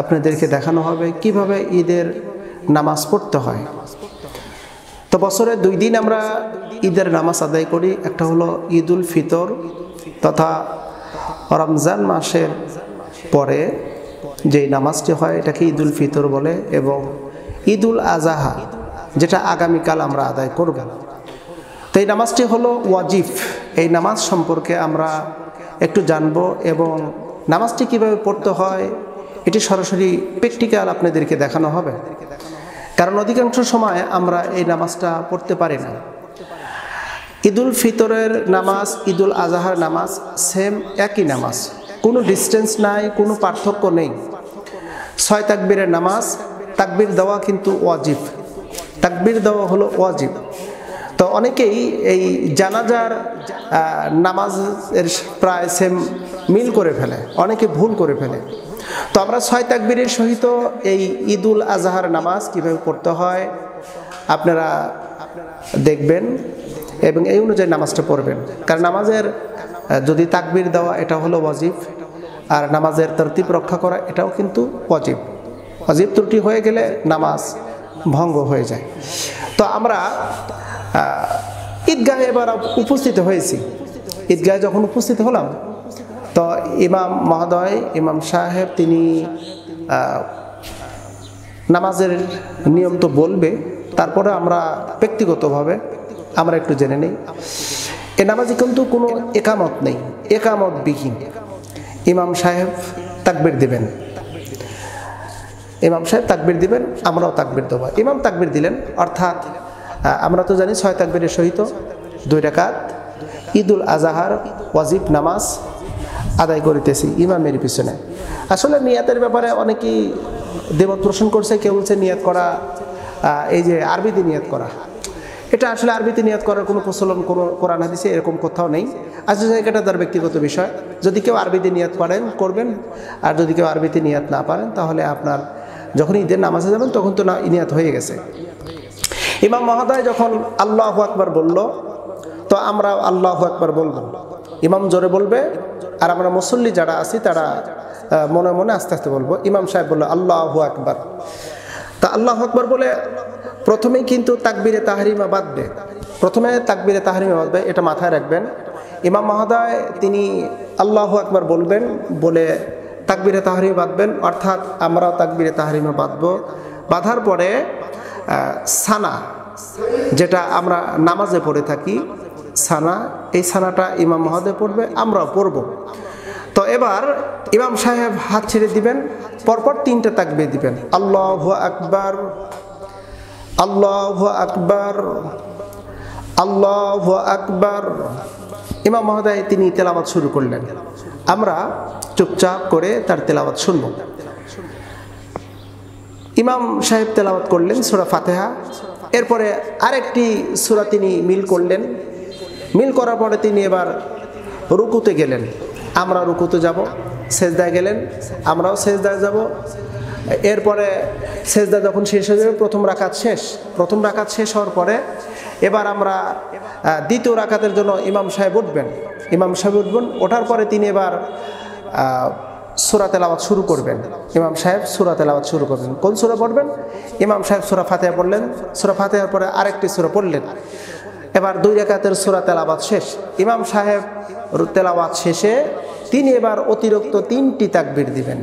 আপনাদেরকে দেখানো হবে কিভাবে ঈদের নামাজ পড়তে হয়। তো বছরে 2 দিন আমরা ঈদের নামাজ আদায় করি। একটা হলো ঈদুল ফিতর তথা রমজান মাসের পরে যেই নামাজটি হয় এটাকে ঈদুল ফিতর বলে, এবং ঈদুল আজহা যেটা আগামীকাল আমরা আদায় করব। তো এই নামাজটি হলো ওয়াজিব। এই নামাজ সম্পর্কে আমরা একটু জানব এবং নামাজটি কিভাবে পড়তে হয় এটি সরাসরি প্র্যাকটিক্যাল আপনাদেরকে দেখানো হবে, কারণ অধিকাংশ সময় আমরা এই নামাজটা পড়তে পারি না। ঈদুল ফিতরের নামাজ, ঈদুল আজহার নামাজ সেম একই নামাজ, কোনো ডিস্টেন্স নাই, কোনো পার্থক্য নেই। 6 তাকবীরের নামাজ, তাকবীর দেওয়া কিন্তু ওয়াজিব, তাকবীর দেওয়া হলো ওয়াজিব। তো অনেকেই এই জানাজার নামাজের প্রায় সেম মিল করে ফেলে, অনেকে ভুল করে ফেলে। তো আমরা 6 তাকবীরের সহিত এই ঈদুল আজহার নামাজ কীভাবে পড়তে হয় আপনারা দেখবেন এবং এই অনুযায়ী নামাজটা পড়বেন। কারণ নামাজের যদি তাকবীর দেওয়া এটা হলো ওয়াজিব, আর নামাজের তরতিব রক্ষা করা এটাও কিন্তু ওয়াজিব। ওয়াজিব ত্রুটি হয়ে গেলে নামাজ ভঙ্গ হয়ে যায়। তো আমরা ঈদগাহে এবার উপস্থিত হয়েছি। ঈদগাহে যখন উপস্থিত হলাম তো ইমাম মহোদয়, ইমাম সাহেব তিনি নামাজের নিয়ম তো বলবে, তারপরে আমরা ব্যক্তিগতভাবে আমরা একটু জেনে নিই। এ নামাজে কিন্তু কোনো একামত নেই, একামত বিহীন। ইমাম সাহেব তাকবীর দিবেন, ইমাম সাহেব তাকবীর দিবেন, আমরাও তাকবীর দেবো। ইমাম তাকবীর দিলেন অর্থাৎ আমরা তো জানি 6 তাকবীরের সহিত 2 রাকাত ঈদুল আজহার ওয়াজিব নামাজ আদায় করিতেছি ইমামের পিছনে। আসলে নিয়াতের ব্যাপারে অনেকেই দ্বিমত পোষণ করছে। কেউ বলছে নিয়াত করা এই যে আরবিতে নিয়াত করা, এটা আসলে আরবিতে নিয়াত করার কোনো প্রচলন কোনো কোরআন হাদিসে এরকম কোথাও নেই। আসলে এটা তার ব্যক্তিগত বিষয়। যদি কেউ আরবিতে নিয়াত পারেন করবেন, আর যদি কেউ আরবিতে নিয়াত না পারেন তাহলে আপনার যখন ঈদের নামাজে যাবেন তখন তো না নিয়াত হয়ে গেছে। ইমাম মহোদয় যখন আল্লাহু আকবার বলল তো আমরা আল্লাহু আকবার বলব। ইমাম জোরে বলবে আর আমরা মুসল্লি যারা আছি তারা মনে মনে আস্তে আস্তে বলবো। ইমাম সাহেব বলল আল্লাহু আকবার। তা আল্লাহু আকবার বলে প্রথমেই কিন্তু তাকবীরে তাহরিমা বাঁধবে, প্রথমে তাকবীরে তাহরিমা বাঁধবে, এটা মাথায় রাখবেন। ইমাম মহোদয় তিনি আল্লাহু আকবার বলবেন, বলে তাকবীরে তাহরিমা বাঁধবেন, অর্থাৎ আমরাও তাকবীরে তাহরিমা বাঁধবো। বাঁধার পরে সানা, যেটা আমরা নামাজে পড়ে থাকি সানা, এই সানাটা ইমাম মহোদয় পড়বে, আমরাও পড়ব। তো এবার ইমাম সাহেব হাত ছেড়ে দিবেন, পরপর 3টে তাকবীর দিবেন। আল্লাহু আকবার, আল্লাহু আকবার, আল্লাহু আকবার। ইমাম মহোদয় তিনি তেলাওয়াত শুরু করলেন, আমরা চুপচাপ করে তার তেলাওয়াত শুনব। ইমাম সাহেব তেলাওয়াত করলেন সূরা ফাতিহা, এরপরে আরেকটি সূরা তিনি মিল করলেন। মিল করার পরে তিনি এবার রুকুতে গেলেন, আমরা রুকুতে যাব। সেজদায় গেলেন, আমরাও সেজদায় যাব। এরপরে সেজদা যখন শেষ হয়ে যাবে, প্রথম রাকাত শেষ। প্রথম রাকাত শেষ হওয়ার পরে এবার আমরা দ্বিতীয় রাকাতের জন্য ইমাম সাহেব উঠবেন। ইমাম সাহেব উঠবেন, ওঠার পরে তিনি এবার সূরা তেলাওয়াত শুরু করবেন। ইমাম সাহেব সূরা তেলাওয়াত শুরু করবেন। কোন সূরা পড়বেন? ইমাম সাহেব সূরা ফাতিহা পড়লেন, সূরা ফাতিহার পরে আরেকটি সূরা পড়লেন। এবার 2 রাকাতের সূরা তেলাওয়াত শেষ। ইমাম সাহেব তেলাওয়াত শেষে তিনি এবার অতিরিক্ত 3টি তাকবীর দিবেন।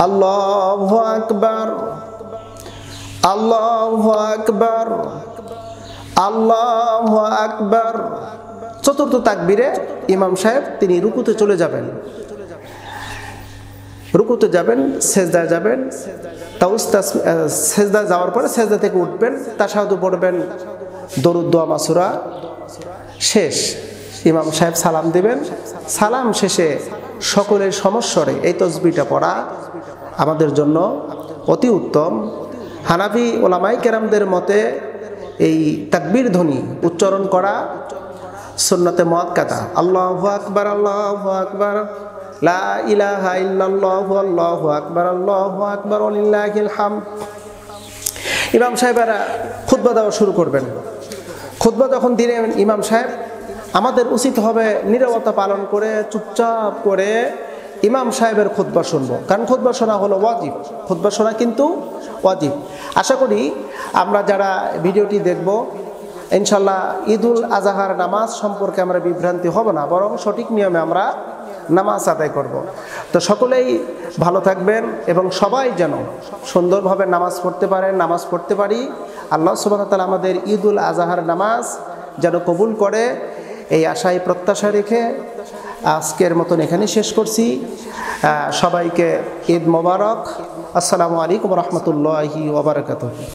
আল্লাহু আকবার, আল্লাহু আকবার, আল্লাহু আকবার। 4র্থ তাকবীরে ইমাম সাহেব তিনি রুকুতে চলে যাবেন, রুকুতে যাবেন, সেজদায় যাবেন। সেজদায় যাওয়ার পরে সেজদা থেকে উঠবেন, তাশাহুদ পড়বেন, দরুদ দোয়া মাসুরা শেষ। ইমাম সাহেব সালাম দিবেন, সালাম শেষে সকলের সমস্বরে এই তাসবিহটা পড়া আমাদের জন্য অতি উত্তম। হানাফি ওলামায়ে কেরামদের মতে এই তাকবীর ধ্বনি উচ্চারণ করা সুন্নতে মুআক্কাদা। আল্লাহু আকবার, আল্লাহু আকবার, লা ইলাহা ইল্লাল্লাহু, আল্লাহু আকবার, আল্লাহু আকবার, ওয়ালিল্লাহিল হামদ। ইমাম সাহেবেরা খুতবা দেওয়া শুরু করবেন। খুতবা যখন দিলেন ইমাম সাহেব, আমাদের উচিত হবে নীরবতা পালন করে চুপচাপ করে ইমাম সাহেবের খুতবা শুনবো, কারণ খুতবা শোনা হলো ওয়াজিব, খুতবা শোনা কিন্তু ওয়াজিব। আশা করি আমরা যারা ভিডিওটি দেখব ইনশাল্লাহ ঈদুল আজহার নামাজ সম্পর্কে আমরা বিভ্রান্তি হব না, বরং সঠিক নিয়মে আমরা নামাজ আদায় করব। তো সকলেই ভালো থাকবেন এবং সবাই যেন সুন্দরভাবে নামাজ পড়তে পারেন, নামাজ পড়তে পারি। আল্লাহ সুবহানাহু ওয়া তাআলা আমাদের ঈদুল আজহার নামাজ যেন কবুল করে, এই আশায় প্রত্যাশা রেখে আজকের মতন এখানে শেষ করছি। সবাইকে ঈদ মোবারক। আসসালামু আলাইকুম ওয়া রাহমাতুল্লাহি ওয়া বারাকাতুহু।